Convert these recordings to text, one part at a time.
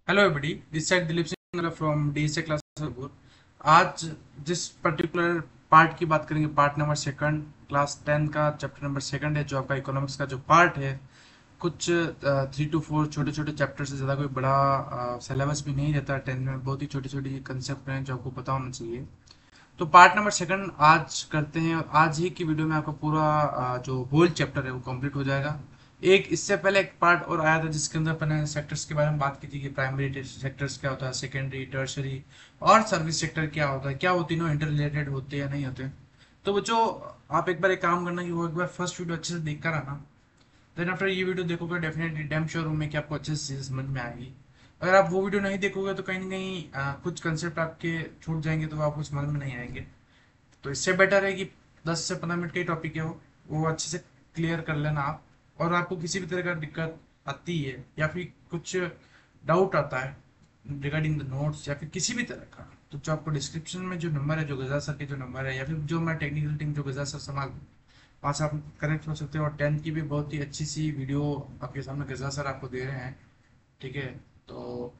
Hello everybody, this side Dilip Singh from DSA class. आज जिस particular part की बात करेंगे, पार्ट नंबर सेकंड, क्लास 10 का चैप्टर नंबर सेकंड है, जो आपका इकोनॉमिक्स का जो पार्ट है। कुछ 3 to 4 छोटे छोटे चैप्टर से ज़्यादा कोई बड़ा सिलेबस भी नहीं रहता है 10 में। बहुत ही छोटी छोटी कंसेप्ट हैं जो आपको पता होना चाहिए। तो पार्ट नंबर सेकंड आज करते हैं, और आज ही की वीडियो में आपका पूरा जो होल चैप्टर है वो कंप्लीट हो जाएगा। एक इससे पहले एक पार्ट और आया था जिसके अंदर अपने सेक्टर्स के बारे में बात की थी कि प्राइमरी सेक्टर्स क्या होता है, सेकेंडरी, टर्शरी और सर्विस सेक्टर क्या होता है, क्या वो तीनों इंटर रिलेटेड होते हैं या नहीं होते। तो बच्चों, आप एक बार एक काम करना कि वो एक बार फर्स्ट वीडियो अच्छे से देख कर आना। देन आफ्टर ये वीडियो देखोगे, डेफिनेटली डैम श्योर हूँ मैं कि आपको अच्छे से समझ में आएगी। अगर आप वो वीडियो नहीं देखोगे तो कहीं ना कहीं कुछ कंसेप्ट आपके छूट जाएंगे, तो आपको समझ में नहीं आएंगे। तो इससे बेटर है कि 10 से 15 मिनट का ही टॉपिक है, वो अच्छे से क्लियर कर लेना आप। और आपको किसी भी तरह का दिक्कत आती है या फिर कुछ डाउट आता है रिगार्डिंग द नोट्स या फिर किसी भी तरह का, तो जो आपको डिस्क्रिप्शन में जो नंबर है, जो गजा सर के जो नंबर है, या फिर जो हमारा टेक्निकल टीम जो गजा सर संभाल, वहाँ से आप कनेक्ट हो सकते हो। और 10 की भी बहुत ही अच्छी सी वीडियो आपके सामने गजा सर आपको दे रहे हैं। ठीक है। तो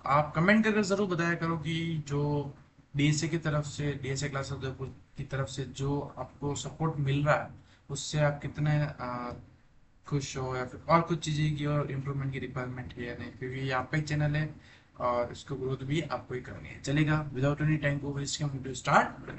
आप कमेंट करके ज़रूर बताया करो कि जो डीएसए की तरफ से, डीएसए क्लास उदयपुर की तरफ से जो आपको सपोर्ट मिल रहा है, उससे आप कितने खुश हो, या फिर और कुछ चीज़ें की और इम्प्रूवमेंट की रिक्वायरमेंट है या नहीं, क्योंकि ये आपका ही चैनल है और इसको ग्रोथ भी आपको ही करनी है। चलेगा, विदाउट एनी टाइम को वेस्ट हम वीडियो स्टार्ट।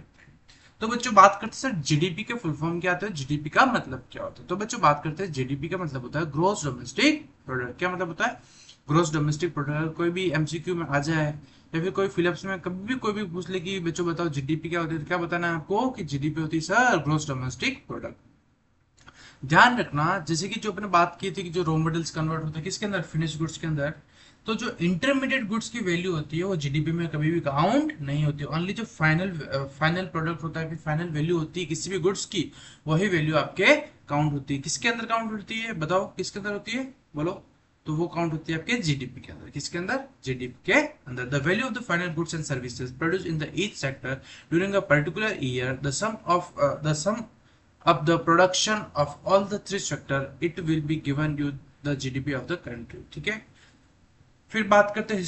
तो बच्चों बात करते हैं सर, जीडीपी के फुल फॉर्म क्या होता है, जीडीपी का मतलब क्या होता है। तो बच्चों बात करते हैं, जीडीपी का मतलब होता है ग्रोस डोमेस्टिक प्रोडक्ट। क्या मतलब होता है? Gross domestic product. कोई भी एमसीक्यू में आ जाए या फिर कोई फिलिप्स में कभी भी कोई भी पूछ ले कि बच्चों बताओ जीडीपी क्या होती है, तो क्या बताना है आपको कि जीडीपी होती है सर ग्रोस डोमेस्टिक प्रोडक्ट। ध्यान रखना, जैसे कि जो अपने बात की थी कि जो रॉ मटेरियल्स कन्वर्ट होते हैं किसके अंदर, फिनिश गुड्स के अंदर। तो जो इंटरमीडिएट गुड्स की वैल्यू होती है वो जीडीपी में कभी भी काउंट नहीं होती। ओनली जो फाइनल फाइनल प्रोडक्ट होता है, फिर फाइनल वैल्यू होती है किसी भी गुड्स की, वही वैल्यू आपके काउंट होती है। किसके अंदर काउंट होती है, बताओ किसके अंदर होती है, बोलो। तो वो काउंट होती है आपके जीडीपी के अंदर। किसके अंदर? जीडीपी के अंदर। The value of the final goods and services produce in the each sector during a particular year, the sum of the production of all the three sector, it will be given you the GDP of the country। ठीक है। फिर बात करते हैं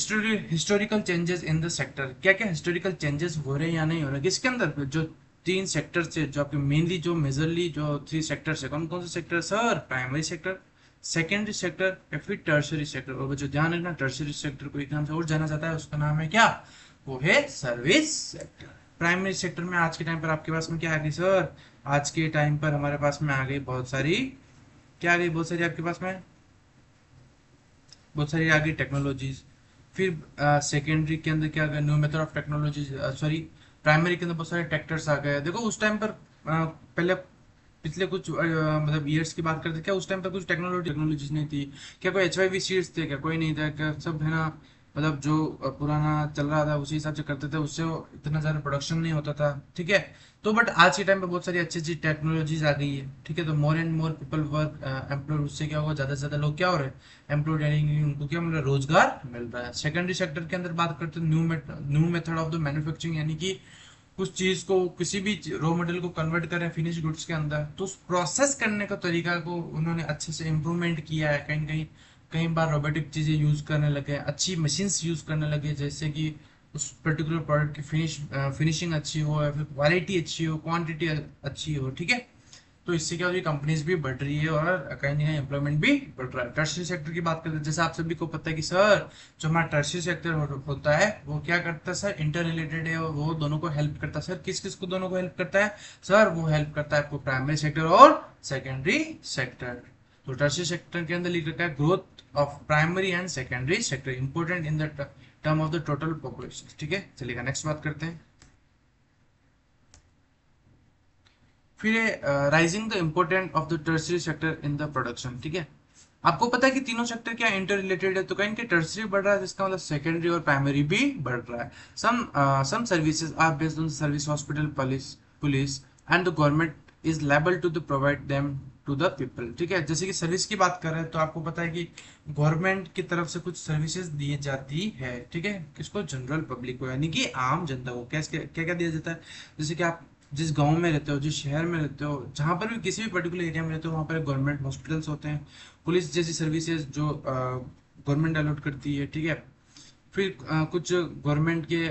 historical changes in the sector. क्या क्या historical changes हो रहे हैं या नहीं हो रहे किसके अंदर, जो तीन सेक्टर से, जो आपके मेनली जो मेजरली जो थ्री सेक्टर है, कौन कौन से sector sir? Primary sector, secondary sector या फिर टर्शरी सेक्टर। और जो ध्यान रखना, टर्शरी सेक्टर को एक नाम से और जाना जाता है, उसका नाम है क्या? वो है सर्विस सेक्टर। प्राइमरी सेक्टर में आज के टाइम पर आपके पास में क्या आ गई सर? आज के टाइम पर हमारे पास में आ गई बहुत सारी, क्या आ गई, बहुत सारी आपके पास में बहुत सारी आ गई टेक्नोलॉजीज। फिर सेकेंडरी के अंदर क्या आ गया, new method of technologies, sorry primary के अंदर बहुत सारे ट्रैक्टर्स आ गए। देखो उस टाइम पर पहले पिछले कुछ मतलब ईयर्स की बात करते, क्या उस टाइम पर कुछ टेक्नोलॉजीज नहीं थी? क्या कोई HYV सीड्स थे? क्या कोई नहीं था? क्या सब है ना, मतलब जो पुराना चल रहा था उसी हिसाब से करते थे, उससे इतना ज़्यादा प्रोडक्शन नहीं होता था। ठीक है। तो बट आज के टाइम पे बहुत सारी अच्छी अच्छी टेक्नोलॉजीज आ गई है। ठीक है। तो more and more people work employed, उससे क्या होगा, ज़्यादा से ज़्यादा लोग क्या हो रहे हैं, एम्प्लॉयड, यानी कि उनको क्या मिल रहा है, रोजगार मिल रहा है। सेकेंडरी सेक्टर के अंदर बात करते हैं new method of the manufacturing, यानी कि उस चीज को, किसी भी रॉ मटेरियल को कन्वर्ट करें फिनिश गुड्स के अंदर, तो उस प्रोसेस करने का तरीका को उन्होंने अच्छे से इम्प्रूवमेंट किया है। कहीं कहीं कई बार रोबोटिक चीजें यूज करने लगे, अच्छी मशीन्स यूज करने लगे, जैसे कि उस पर्टिकुलर प्रोडक्ट की फिनिशिंग अच्छी हो, या फिर क्वालिटी अच्छी हो, क्वांटिटी अच्छी हो। ठीक है। तो इससे क्या हो रही है, कंपनीज भी बढ़ रही है और कहीं ना कहीं एम्प्लॉयमेंट भी बढ़ रहा है। टर्शियरी सेक्टर की बात करते हैं, जैसे आप सभी को पता है कि सर जो हमारा टर्शियरी सेक्टर होता है वो क्या करता है सर, इंटर रिलेटेड है, और वो दोनों को हेल्प करता है। सर किस किस को दोनों को हेल्प करता है सर? वो हेल्प करता है आपको प्राइमरी सेक्टर और सेकेंडरी सेक्टर। तो टर्शियरी सेक्टर के अंदर लिख रखा है growth of primary and secondary sector important in the term of the total population. ठीक है, चलिएगा नेक्स्ट बात करते हैं। फिर rising the important of the tertiary sector in the production. ठीक है। आपको पता है कि तीनों सेक्टर क्या इंटर रिलेटेड है, तो कहीं के टर्सरी बढ़ रहा है, जिसका मतलब सेकेंडरी और प्राइमरी भी बढ़ रहा है। Some services are based on service, hospital, police and the government is liable to the provide them to the people. ठीक है। जैसे कि सर्विस की बात कर रहे हैं, तो आपको पता है कि गवर्नमेंट की तरफ से कुछ सर्विसेज दी जाती है। ठीक है। किसको? जनरल पब्लिक को, यानी कि आम जनता को। क्या क्या क्या दिया जाता है? जैसे कि आप जिस गांव में रहते हो, जिस शहर में रहते हो, जहां पर भी किसी भी पर्टिकुलर एरिया में रहते हो, वहां पर गवर्नमेंट हॉस्पिटल्स होते हैं, पुलिस जैसी सर्विसेज जो गवर्नमेंट अलॉट करती है। ठीक है। फिर कुछ गवर्नमेंट के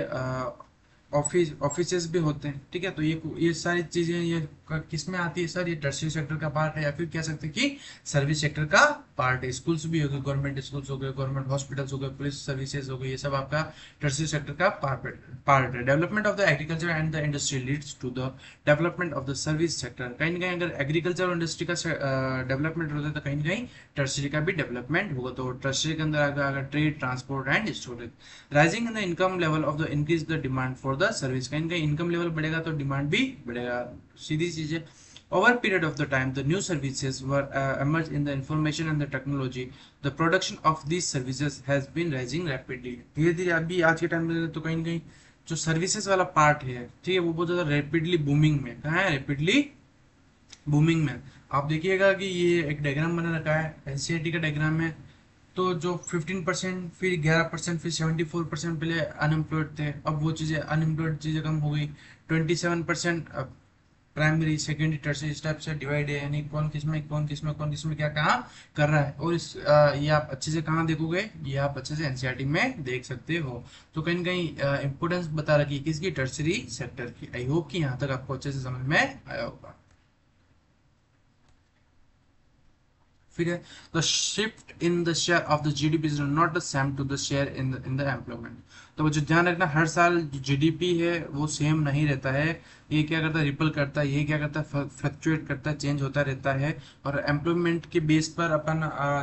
ऑफिसेस भी होते हैं, ठीक है। तो ये सारी चीजें ये किस में आती है सर, ये टर्शियरी सेक्टर का पार्ट है, या फिर कह सकते हैं कि सर्विस सेक्टर का पार्ट है। स्कूल्स भी हो गए, गवर्नमेंट स्कूल्स हो गए, गवर्नमेंट हॉस्पिटल्स हो गए, पुलिस सर्विसेज हो गई, ये सब आपका टर्शियरी सेक्टर का पार्ट है। Development of the agriculture and the industry leads to the development of the service sector. कहीं ना कहीं अगर एग्रीकल्चर और इंडस्ट्री का डेवलपमेंट होता है तो कहीं ना कहीं टर्शियरी का भी डेवलपमेंट होगा। तो टर्शियरी के अंदर आगे trade, transport and storage. Rising in the income level of the increase the demand for the service. कहीं ना कहीं इनकम लेवल बढ़ेगा तो डिमांड भी बढ़ेगा, सीधी चीज है। Over period of the time, the new services were emerged in the information and the technology. The production of these services has been rising rapidly. धीरे धीरे अभी आज के टाइम में तो कहीं ना कहीं जो सर्विसेज वाला पार्ट है, ठीक है, वो बहुत ज्यादा रैपिडली बूमिंग में। कहाँ है रैपिडली बूमिंग में? आप देखिएगा कि ये एक डायग्राम बना रखा है, एनसीईआरटी का डायग्राम है। तो जो 15%, फिर 11%, फिर 74% पहले अनएम्प्लॉयड थे, अब वो चीज़ें अनएम्प्लॉयड चीज़ें कम हो गई। 27% प्राइमरी, सेकेंडरी, टर्शियरी स्टेप से डिवाइड है, यानी कौन किस में क्या कहाँ कर रहा है। और ये आप अच्छे से कहाँ देखोगे, ये आप अच्छे से एनसीईआरटी में देख सकते हो। तो कहीं ना कहीं इंपोर्टेंस बता रखी है किसकी, टर्शियरी सेक्टर की। आई होप कि यहाँ तक आपको अच्छे से समझ में आया होगा। फिर है the shift in the share of the GDP is not the same to the share in the employment. तो वो जो ध्यान रखना, हर साल जो जीडीपी है वो सेम नहीं रहता है। ये क्या करता है, रिपल करता है, ये क्या करता है, फ्लक्चुएट करता है, चेंज होता रहता है। और एम्प्लॉयमेंट के बेस पर अपन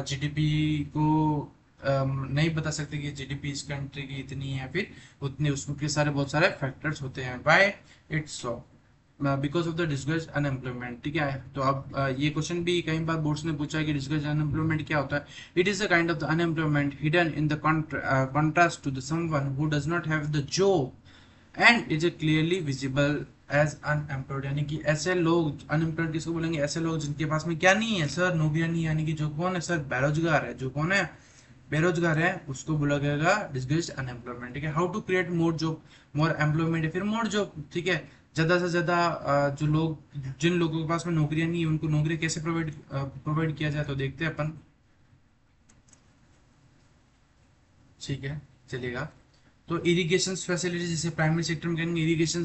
जीडीपी को नहीं बता सकते कि जीडीपी इस कंट्री की इतनी है, फिर उतनी, उसके सारे बहुत सारे फैक्टर्स होते हैं। Why it's so, because of the discuss unemployment, ठीक है। तो अब ये क्वेश्चन भी कई बार बोर्ड्स ने पूछा है कि डिस्कस अनएम्प्लॉयमेंट क्या होता है। It is a kind of the unemployment hidden in the contrast to the someone who does not have the job and is clearly visible as unemployed. यानी कि ऐसे लोग, अनएम्प्लॉयड किसको बोलेंगे, ऐसे लोग जिनके पास में क्या नहीं है सर, नौकरियां नहीं है। यानी कि जो कौन है सर, बेरोजगार है। जो कौन है, बेरोजगार है, उसको बोला जाएगा डिस्गस्ड अनएम्प्लॉयमेंट, ठीक है। How to create more job, more employment या फिर मोर जॉब, ठीक है। ज्यादा से ज्यादा जो लोग, जिन लोगों के पास में नौकरियां नहीं है, उनको नौकरी कैसे प्रोवाइड किया जाए, तो देखते हैं अपन, ठीक है, चलेगा। तो इरिगेशन फैसिलिटी, जैसे प्राइमरी सेक्टर में कहेंगे इरिगेशन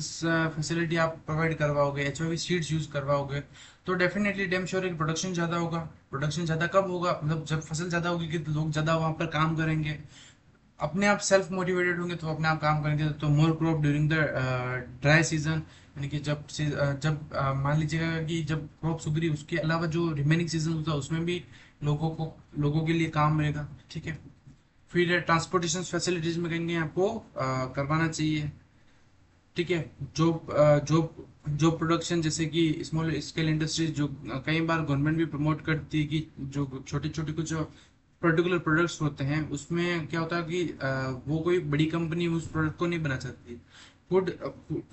फैसिलिटी आप प्रोवाइड करवाओगे, एचओवी सीड्स यूज करवाओगे, तो डेफिनेटली डेम श्योर है प्रोडक्शन ज्यादा होगा। प्रोडक्शन ज्यादा कब होगा, मतलब जब फसल ज्यादा होगी कि लोग ज्यादा वहां पर काम करेंगे, अपने आप सेल्फ मोटिवेटेड होंगे तो अपने आप काम करेंगे। तो more crop during the dry season, यानी कि मान लीजिएगा कि जब क्रॉप उग रही, उसके अलावा जो रिमेनिंग सीजन होता है उसमें भी लोगों के लिए काम मिलेगा, ठीक है। फिर ट्रांसपोर्टेशन फैसिलिटीज में कहेंगे आपको करवाना चाहिए, ठीक है। जॉब जॉब जॉब प्रोडक्शन, जैसे कि स्मॉल स्केल इंडस्ट्रीज, जो कई बार गवर्नमेंट भी प्रमोट करती है कि जो छोटे छोटे कुछ पर्टिकुलर प्रोडक्ट्स होते हैं, उसमें क्या होता है कि वो कोई बड़ी कंपनी उस प्रोडक्ट को नहीं बना सकती। फूड,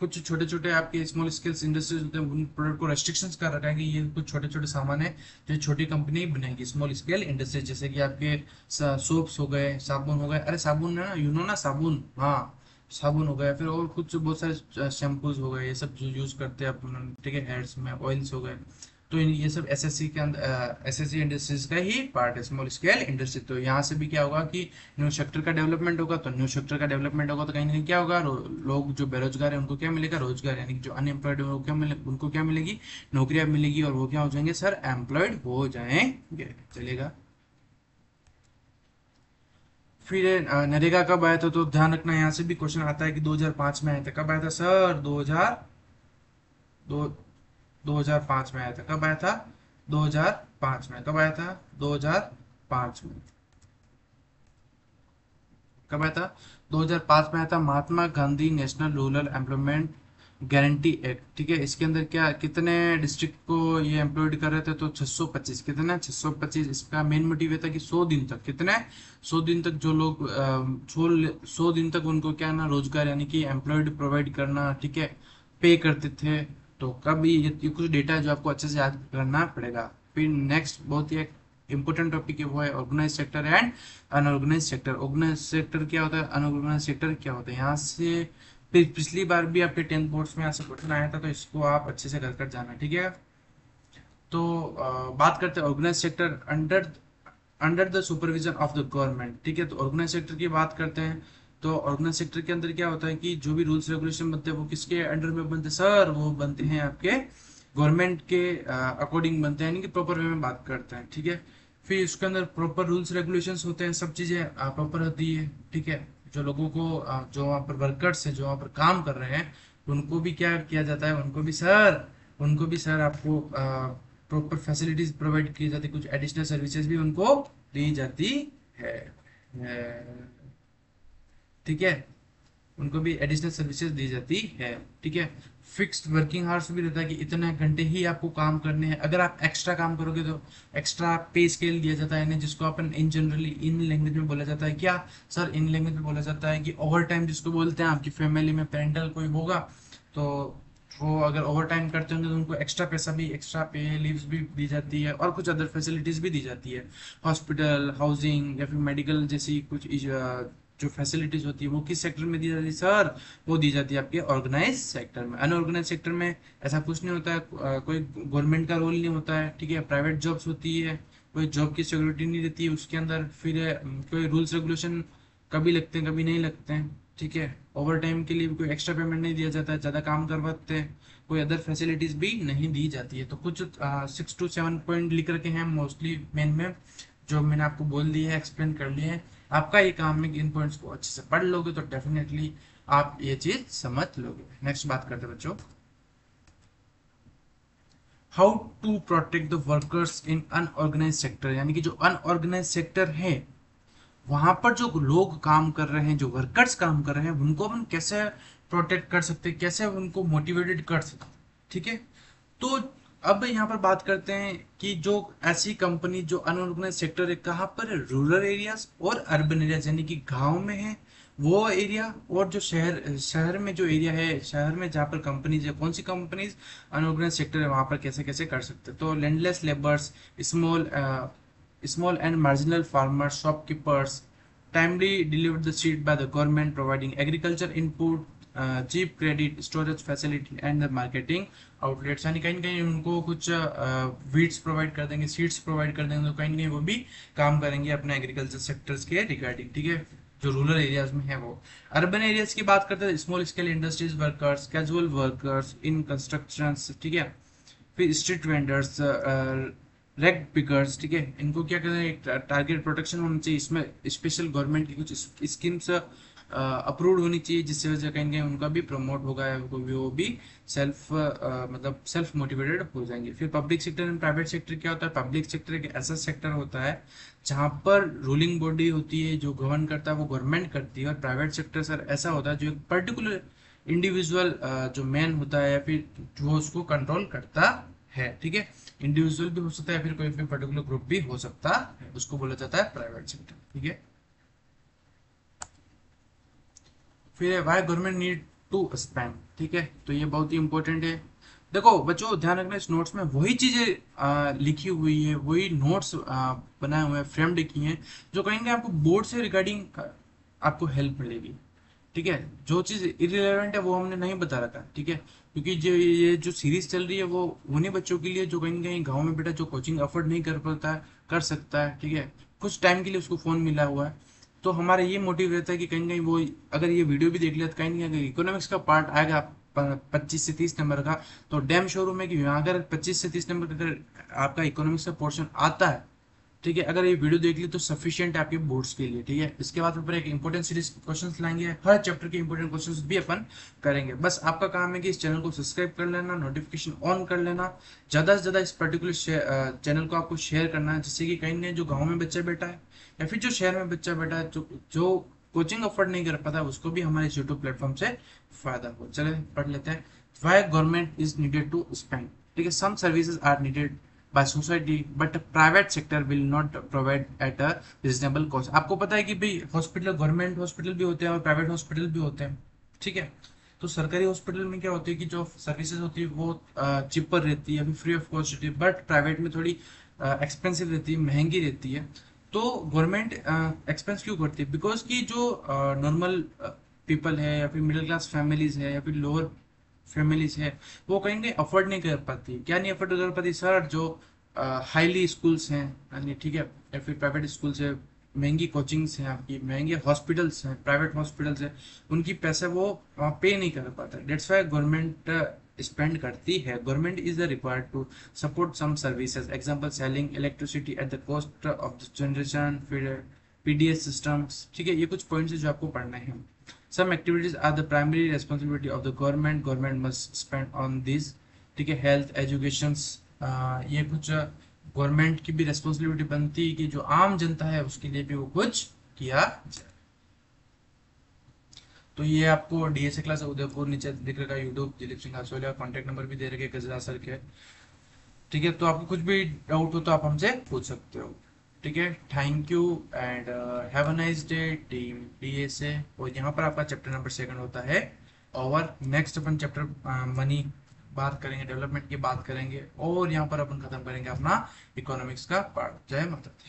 कुछ छोटे छोटे आपके स्मॉल स्केल्स इंडस्ट्रीज होते हैं, उन प्रोडक्ट को रेस्ट्रिक्शंस कर रखा है कि ये कुछ छोटे छोटे सामान है जो छोटी कंपनी बनाएगी, स्मॉल स्केल इंडस्ट्रीज। जैसे कि आपके सोप्स हो गए, साबुन हो गए, अरे साबुन है ना, यू नो ना साबुन, हाँ, साबुन हो गया। फिर और कुछ बहुत सारे शैम्पूज हो गए, ये सब जो यूज करते हैं अपन, ठीक है, हेयर्स में ऑयल्स हो गए। तो ये सब एसएससी के अंदर, एसएससी इंडस्ट्रीज का ही पार्ट है, स्मॉल स्केल इंडस्ट्री। तो यहाँ से भी क्या होगा कि न्यू सेक्टर का डेवलपमेंट होगा। तो न्यू सेक्टर का डेवलपमेंट होगा तो कहीं ना कहीं क्या होगा, लोग जो बेरोजगार है उनको क्या मिलेगा, रोजगार। यानी कि जो अनएम्प्लॉयड है उनको क्या मिलेगी, नौकरियां मिलेगी, और वो क्या हो जाएंगे सर, एम्प्लॉयड हो जाएंगे, चलेगा। फिर नरेगा कब आया था, तो ध्यान रखना, यहाँ से भी क्वेश्चन आता है कि 2005 में आया था। कब आया था सर, 2005 में आया था। कब आया था, 2005 में। कब आया था, 2005 में। कब आया था, 2005 में आया था। Mahatma Gandhi national rural employment guarantee act, ठीक है। इसके अंदर क्या, कितने डिस्ट्रिक्ट को ये एम्प्लॉयड कर रहे थे, तो 625। कितना, 625। इसका मेन मोटिव ये था कि 100 दिन तक, कितने, 100 दिन तक जो लोग 100 दिन तक उनको क्या ना, रोजगार यानी कि एम्प्लॉयड प्रोवाइड करना, ठीक है, पे करते थे। तो कब ये कुछ डेटा है जो आपको अच्छे से याद करना पड़ेगा। फिर नेक्स्ट बहुत ही इंपॉर्टेंट टॉपिक है, वो है organise sector and unorganise sector. Organise sector क्या होता है, अनऑर्गेनाइज सेक्टर क्या होता है। यहाँ से पिछली बार भी आपके 10th बोर्ड्स में यहाँ से क्वेश्चन आया था, तो इसको आप अच्छे से कर जाना, ठीक है। तो बात करते हैं organise sector under under the supervision of the government, ठीक है। तो ऑर्गेनाइज सेक्टर की बात करते हैं, तो ऑर्गेनाइज सेक्टर के अंदर क्या होता है कि जो भी रूल्स रेगुलेशन बनते हैं वो किसके अंडर में बनते हैं सर, वो बनते हैं आपके गवर्नमेंट के अकॉर्डिंग बनते हैं, यानी कि प्रॉपर वे में बात करते हैं, ठीक है। फिर उसके अंदर प्रॉपर रूल्स रेगुलेशंस होते हैं, सब चीजें प्रॉपर होती है, ठीक है। जो लोगों को जो वहाँ पर वर्कर्स है, जो वहाँ पर काम कर रहे हैं, उनको भी क्या किया जाता है, उनको भी सर आपको प्रॉपर फैसिलिटीज प्रोवाइड की जाती है, कुछ एडिशनल सर्विसेज भी उनको दी जाती है, ठीक है। उनको भी एडिशनल सर्विसेज दी जाती है, ठीक है। फिक्स्ड वर्किंग आवर्स भी रहता है कि इतने घंटे ही आपको काम करने हैं, अगर आप एक्स्ट्रा काम करोगे तो एक्स्ट्रा पे स्केल दिया जाता है, जिसको अपन इन जनरली इन लैंग्वेज में बोला जाता है क्या सर, इन लैंग्वेज में बोला जाता है कि ओवर टाइम जिसको बोलते हैं। आपकी फैमिली में पेरेंटल कोई होगा तो वो अगर ओवर टाइम करते होंगे तो उनको एक्स्ट्रा पैसा भी, एक्स्ट्रा पे लीव्स भी दी जाती है, और कुछ अदर फैसिलिटीज भी दी जाती है। हॉस्पिटल, हाउसिंग या फिर मेडिकल जैसी कुछ जो फैसिलिटीज होती है वो किस सेक्टर में दी जाती है सर, वो दी जाती है आपके ऑर्गेनाइज सेक्टर में। अनऑर्गेनाइज सेक्टर में ऐसा कुछ नहीं होता है, कोई गवर्नमेंट का रोल नहीं होता है, ठीक है। प्राइवेट जॉब्स होती है, कोई जॉब की सिक्योरिटी नहीं रहती है उसके अंदर। फिर कोई रूल्स रेगुलेशन कभी लगते हैं कभी नहीं लगते हैं, ठीक है। ओवर टाइम के लिए भी कोई एक्स्ट्रा पेमेंट नहीं दिया जाता है, ज़्यादा काम करवाते हैं, कोई अदर फैसिलिटीज भी नहीं दी जाती है। तो कुछ 6 to 7 पॉइंट लिख रखे हैं मोस्टली मेन में, जो मैंने आपको बोल दिया है, एक्सप्लेन कर लिया है। आपका ये काम है कि इन पॉइंट्स को अच्छे से पढ़ लोगे तो डेफिनेटली आप ये चीज समझ लोगे। नेक्स्ट बात करते हैं बच्चों, how to protect the workers in unorganise sector, यानी कि जो अनऑर्गेनाइज सेक्टर है वहां पर जो लोग काम कर रहे हैं, जो वर्कर्स काम कर रहे हैं, उनको हम कैसे प्रोटेक्ट कर सकते हैं, कैसे उनको मोटिवेटेड कर सकते हैं, ठीक है। तो अब यहाँ पर बात करते हैं कि जो ऐसी कंपनी जो अनऑर्गेनाइज सेक्टर है कहाँ पर है, रूरल एरियाज और अर्बन एरियाज, यानी कि गांव में है वो एरिया, और जो शहर शहर में जो एरिया है, शहर में जहाँ पर कंपनीज है, कौन सी कंपनीज अनऑर्गेनाइज सेक्टर है वहां पर कैसे कैसे कर सकते हैं। तो landless labours, small small and marginal farmers, shopkeepers, timely delivered the seed by the government, providing agriculture input, cheap credit, storage facility and the marketing outlets, यानी कहीं ना कहीं उनको कुछ वीड्स प्रोवाइड कर देंगे, सीड्स प्रोवाइड कर देंगे, तो कहीं ना कहीं वो भी काम करेंगे अपने एग्रीकल्चर सेक्टर्स के रिगार्डिंग, ठीक है, जो रूरल एरियाज में है वो। अर्बन एरियाज की बात करते हैं, small scale industries workers, casual workers in construction, ठीक है। फिर स्ट्रीट वेंडर्स, रेग पिकर्स, ठीक है, इनको क्या करना है, एक टारगेट प्रोटेक्शन होना चाहिए, इसमें स्पेशल गवर्नमेंट की कुछ स्कीम्स अप्रूव्ड होनी चाहिए, जिससे वजह कहीं कहीं उनका भी प्रमोट होगा, वो भी सेल्फ मतलब सेल्फ मोटिवेटेड हो जाएंगे। फिर public sector and private sector क्या होता है, पब्लिक सेक्टर एक ऐसा सेक्टर होता है जहाँ पर रूलिंग बॉडी होती है, जो गवर्न करता है वो गवर्नमेंट करती है, और प्राइवेट सेक्टर सर ऐसा होता है जो एक पर्टिकुलर इंडिविजुअल जो मैन होता है या फिर वो उसको कंट्रोल करता है, ठीक है। इंडिविजुअल भी हो सकता है, फिर कोई भी पर्टिकुलर ग्रुप भी हो सकता है, उसको बोला जाता है प्राइवेट सेक्टर, ठीक है। फिर why government need to spend, ठीक है, तो ये बहुत ही इंपॉर्टेंट है। देखो बच्चों ध्यान रखना, इस नोट्स में वही चीजें लिखी हुई है, वही नोट्स बनाए हुए हैं, फ्रेम्ड की हैं, जो कहेंगे आपको बोर्ड से रिगार्डिंग आपको हेल्प मिलेगी, ठीक है। जो चीज इरिलेवेंट है वो हमने नहीं बता रखा, ठीक है, क्योंकि जो ये जो सीरीज चल रही है वो उन्हीं बच्चों के लिए जो कहीं कहीं गांव में बेटा जो कोचिंग अफोर्ड नहीं कर पाता है, कर सकता है, ठीक है, कुछ टाइम के लिए उसको फोन मिला हुआ है। तो हमारा ये मोटिव रहता है कि कहीं कहीं वो अगर ये वीडियो भी देख लिया तो कहीं नहीं, अगर इकोनॉमिक्स का पार्ट आएगा 25 से 30 नंबर का, तो डैम शोरूम है कि अगर 25 से 30 नंबर का अगर आपका इकोनॉमिक्स का पोर्शन आता है, ठीक है, अगर ये वीडियो देख ली तो सफिशिएंट है आपके बोर्ड्स के लिए, ठीक है। इसके बाद ऊपर एक इंपॉर्टेंट सीरीज क्वेश्चंस लाएंगे, हर चैप्टर के इंपॉर्टेंट क्वेश्चंस भी अपन करेंगे। बस आपका काम है कि इस चैनल को सब्सक्राइब कर लेना, नोटिफिकेशन ऑन कर लेना, ज्यादा से ज्यादा इस पर्टिकुलर चैनल को आपको शेयर करना है, जिससे कि कहीं ना जो गाँव में बच्चा बैठा है या फिर जो शहर में बच्चा बैठा है, जो कोचिंग अफोर्ड नहीं कर पाता, उसको भी हमारे यूट्यूब प्लेटफॉर्म से फायदा हो। चले पढ़ लेते हैं, why government is needed to spend, ठीक है, some services are needed by society but private sector will not provide at a reasonable cost। आपको पता है कि भाई हॉस्पिटल, गवर्नमेंट हॉस्पिटल भी होते हैं और प्राइवेट हॉस्पिटल भी होते हैं, ठीक है। तो सरकारी हॉस्पिटल में क्या होती है कि जो सर्विसेज होती है वो चिपर रहती है, फ्री ऑफ कॉस्ट रहती है, बट प्राइवेट में थोड़ी एक्सपेंसिव रहती है, महंगी रहती है। तो गवर्नमेंट एक्सपेंस क्यों करती है, बिकॉज की जो नॉर्मल पीपल है या फिर मिडिल क्लास फैमिलीज है या फिर लोअर फैमिलीज है, वो कहीं कहीं अफोर्ड नहीं कर पाती। क्या नहीं अफोर्ड कर पाती सर, जो हाईली स्कूल्स हैं, यानी ठीक है, या फिर प्राइवेट स्कूल्स है, महंगी कोचिंग्स हैं, आपकी महंगे हॉस्पिटल्स हैं, प्राइवेट हॉस्पिटल्स हैं, उनकी पैसे वो पे नहीं कर पाता। डेट्स वाई गवर्नमेंट स्पेंड करती है। Government is the required to support some services, example selling electricity at the cost of the generation, फिर पीडीएस सिस्टम्स। ठीक है, ये कुछ पॉइंट्स है जो आपको पढ़ना है। Some activities are the primary responsibility of the government, government must spend on this. ठीक है, हेल्थ एजुकेशन, ये कुछ गवर्नमेंट की भी रेस्पॉन्सिबिलिटी बनती है कि जो आम जनता है उसके लिए भी वो कुछ किया जाए। तो ये आपको डीएसए क्लास उदयपुर नीचे दिख रहा है, YouTube Dilip Singh Asoliya, contact number भी दे रखे गजरा सर के। ठीक है, तो आपको कुछ भी डाउट हो तो आप हमसे पूछ सकते हो। ठीक है, thank you and have a nice day team DSA. और यहाँ पर आपका चैप्टर नंबर 2 होता है और नेक्स्ट अपन चैप्टर मनी बात करेंगे, डेवलपमेंट की बात करेंगे, और यहाँ पर अपन खत्म करेंगे अपना इकोनॉमिक्स का पार्ट। जय माता दी।